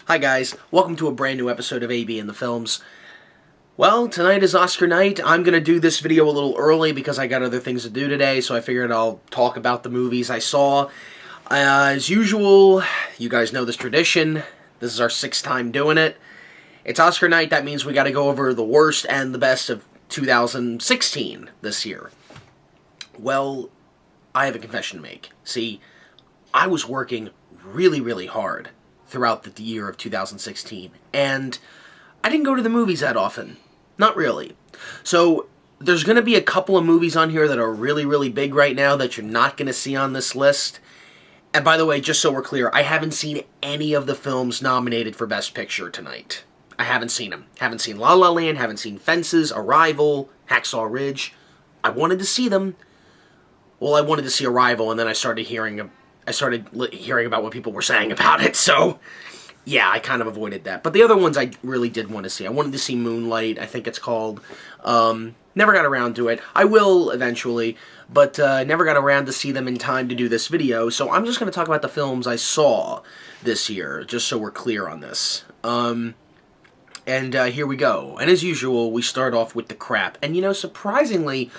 Hi guys, welcome to a brand new episode of AB in the Films. Well, tonight is Oscar night. I'm going to do this video a little early because I got other things to do today, so I figured I'll talk about the movies I saw. As usual, you guys know this tradition. This is our 6th time doing it. It's Oscar night, that means we got to go over the worst and the best of 2016 this year. Well, I have a confession to make. See, I was working really hard throughout the year of 2016, and I didn't go to the movies that often. Not really. So, there's going to be a couple of movies on here that are really big right now that you're not going to see on this list. And by the way, just so we're clear, I haven't seen any of the films nominated for Best Picture tonight. I haven't seen them. Haven't seen La La Land, haven't seen Fences, Arrival, Hacksaw Ridge. I wanted to see them. Well, I wanted to see Arrival, and then I started hearing about what people were saying about it, so yeah, I kind of avoided that. But the other ones I really did want to see. I wanted to see Moonlight, I think it's called. Never got around to it. I will eventually, but never got around to see them in time to do this video, so I'm just going to talk about the films I saw this year, just so we're clear on this. Here we go. And as usual, we start off with the crap. And you know, surprisingly,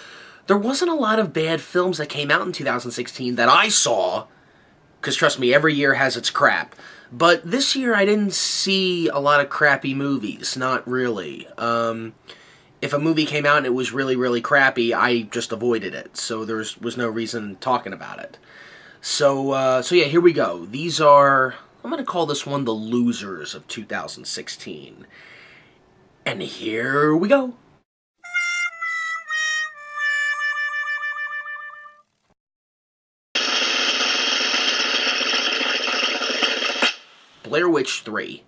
there wasn't a lot of bad films that came out in 2016 that I saw. Because trust me, every year has its crap. But this year I didn't see a lot of crappy movies. Not really. If a movie came out and it was really crappy, I just avoided it. So there was no reason talking about it. So yeah, here we go. These are, I'm going to call this one the losers of 2016. And here we go. Blair Witch 3.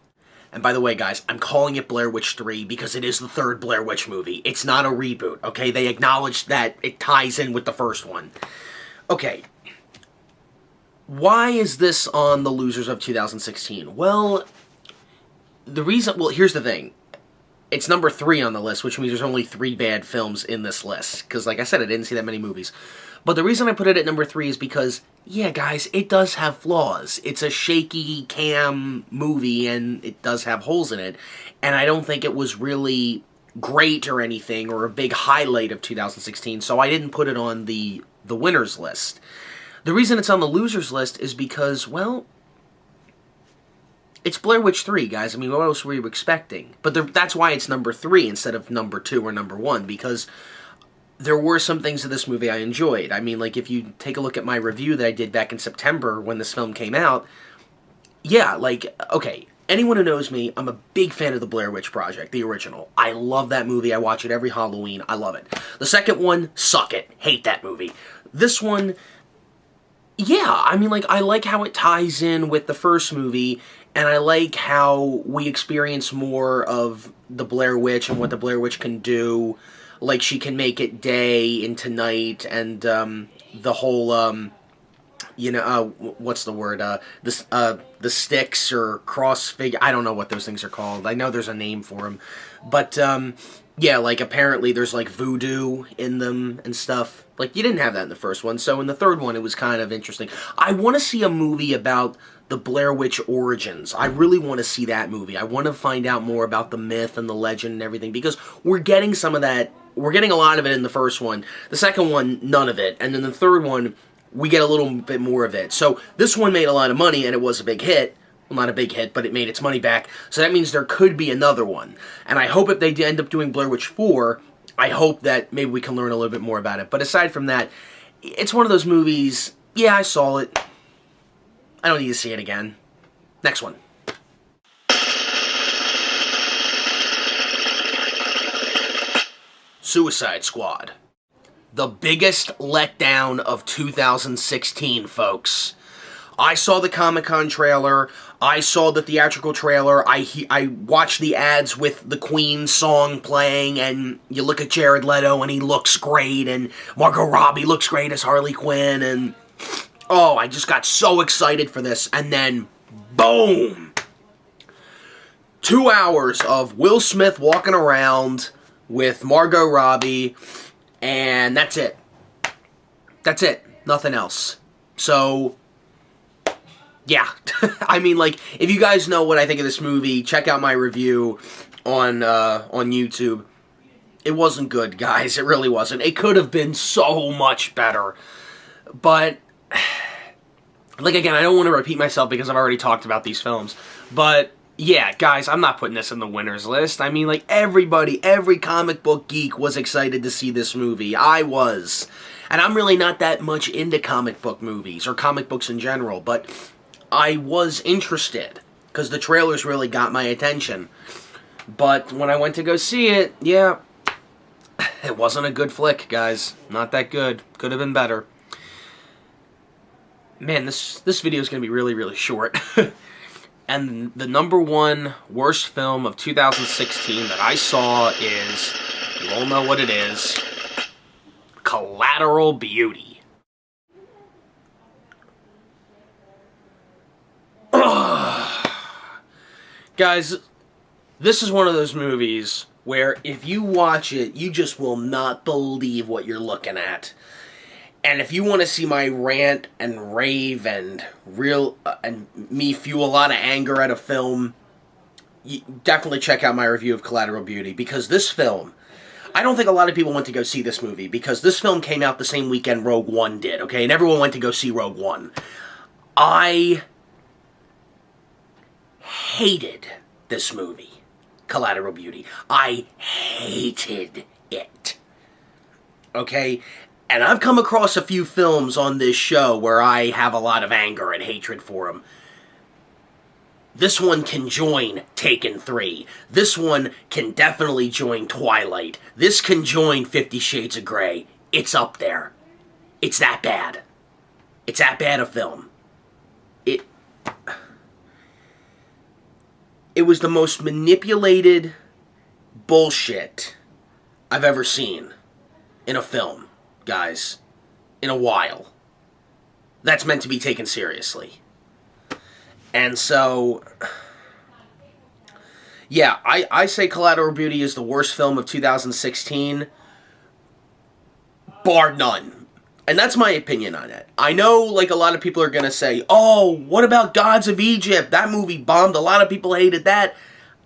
And by the way, guys, I'm calling it Blair Witch 3 because it is the 3rd Blair Witch movie. It's not a reboot, okay? They acknowledged that it ties in with the first one. Okay. Why is this on the losers of 2016? Well, here's the thing. It's number 3 on the list, which means there's only 3 bad films in this list. Because, like I said, I didn't see that many movies. But the reason I put it at number 3 is because, yeah, guys, it does have flaws. It's a shaky cam movie, and it does have holes in it. And I don't think it was really great or anything, or a big highlight of 2016, so I didn't put it on the winners list. The reason it's on the losers list is because, well, it's Blair Witch 3, guys. I mean, what else were you expecting? But that's why it's number 3 instead of number 2 or number 1, because there were some things in this movie I enjoyed. I mean, like, if you take a look at my review that I did back in September when this film came out, yeah, like, okay, anyone who knows me, I'm a big fan of the Blair Witch Project, the original. I love that movie. I watch it every Halloween. I love it. The second one, suck it. Hate that movie. This one, yeah, I mean, like, I like how it ties in with the first movie, and I like how we experience more of the Blair Witch and what the Blair Witch can do. Like, she can make it day into night, and the whole, what's the word? The sticks or cross figure. I don't know what those things are called. I know there's a name for them. But, yeah, like, apparently there's, like, voodoo in them and stuff. Like, you didn't have that in the first one, so in the third one it was kind of interesting. I want to see a movie about the Blair Witch origins. I really want to see that movie. I want to find out more about the myth and the legend and everything, because we're getting some of that. We're getting a lot of it in the first one. The second one, none of it. And then the third one, we get a little bit more of it. So this one made a lot of money, and it was a big hit. Well, not a big hit, but it made its money back. So that means there could be another one. And I hope if they end up doing Blair Witch 4, I hope that maybe we can learn a little bit more about it. But aside from that, it's one of those movies, yeah, I saw it. I don't need to see it again. Next one. Suicide Squad. The biggest letdown of 2016, folks. I saw the Comic-Con trailer, I saw the theatrical trailer, I watched the ads with the Queen song playing, and you look at Jared Leto and he looks great, and Margot Robbie looks great as Harley Quinn, and oh, I just got so excited for this, and then, boom! 2 hours of Will Smith walking around with Margot Robbie, and that's it. That's it. Nothing else. So, yeah. I mean, like, if you guys know what I think of this movie, check out my review on YouTube. It wasn't good, guys. It really wasn't. It could have been so much better. But, like, again, I don't want to repeat myself because I've already talked about these films. But, yeah, guys, I'm not putting this in the winners list. I mean, like, everybody, every comic book geek was excited to see this movie. I was. And I'm really not that much into comic book movies, or comic books in general, but I was interested, because the trailers really got my attention. But when I went to go see it, yeah, it wasn't a good flick, guys. Not that good. Could have been better. Man, this video is going to be really, really short. And the #1 worst film of 2016 that I saw is, you all know what it is, Collateral Beauty. Guys, this is one of those movies where if you watch it, you just will not believe what you're looking at. And if you want to see my rant and rave and me fuel a lot of anger at a film, you definitely check out my review of Collateral Beauty, because this film, I don't think a lot of people went to go see this movie, because this film came out the same weekend Rogue One did, okay? And everyone went to go see Rogue One. I hated this movie, Collateral Beauty. I hated it. Okay? And I've come across a few films on this show where I have a lot of anger and hatred for them. This one can join Taken 3. This one can definitely join Twilight. This can join 50 Shades of Grey. It's up there. It's that bad. It's that bad a film. It was the most manipulated bullshit I've ever seen in a film, guys, in a while. That's meant to be taken seriously. And so, yeah, I say Collateral Beauty is the worst film of 2016, bar none. And that's my opinion on it. I know, like, a lot of people are going to say, oh, what about Gods of Egypt? That movie bombed. A lot of people hated that.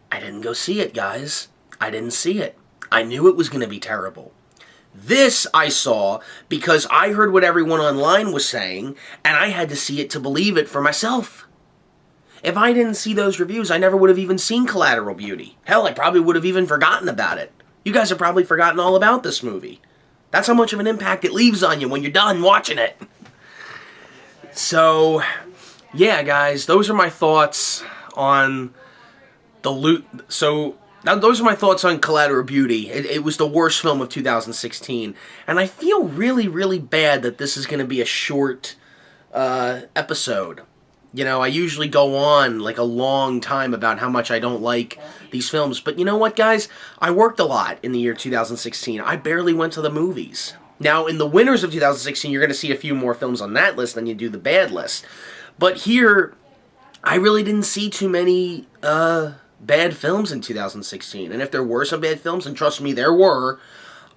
I didn't go see it, guys. I didn't see it. I knew it was going to be terrible. This I saw because I heard what everyone online was saying, and I had to see it to believe it for myself. If I didn't see those reviews, I never would have even seen Collateral Beauty. Hell, I probably would have even forgotten about it. You guys have probably forgotten all about this movie. That's how much of an impact it leaves on you when you're done watching it. So, yeah, guys, those are my thoughts on the loot. So, now those are my thoughts on Collateral Beauty. It was the worst film of 2016. And I feel really, really bad that this is going to be a short episode. You know, I usually go on like a long time about how much I don't like these films. But you know what, guys? I worked a lot in the year 2016. I barely went to the movies. Now, in the winners of 2016, you're going to see a few more films on that list than you do the bad list. But here, I really didn't see too many bad films in 2016. And if there were some bad films, and trust me, there were,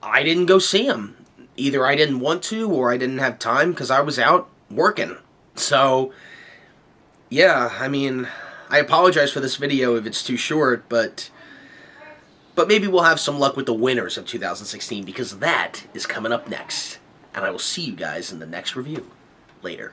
I didn't go see them. Either I didn't want to, or I didn't have time because I was out working. So, yeah, I mean, I apologize for this video if it's too short, but maybe we'll have some luck with the winners of 2016, because that is coming up next. And I will see you guys in the next review. Later.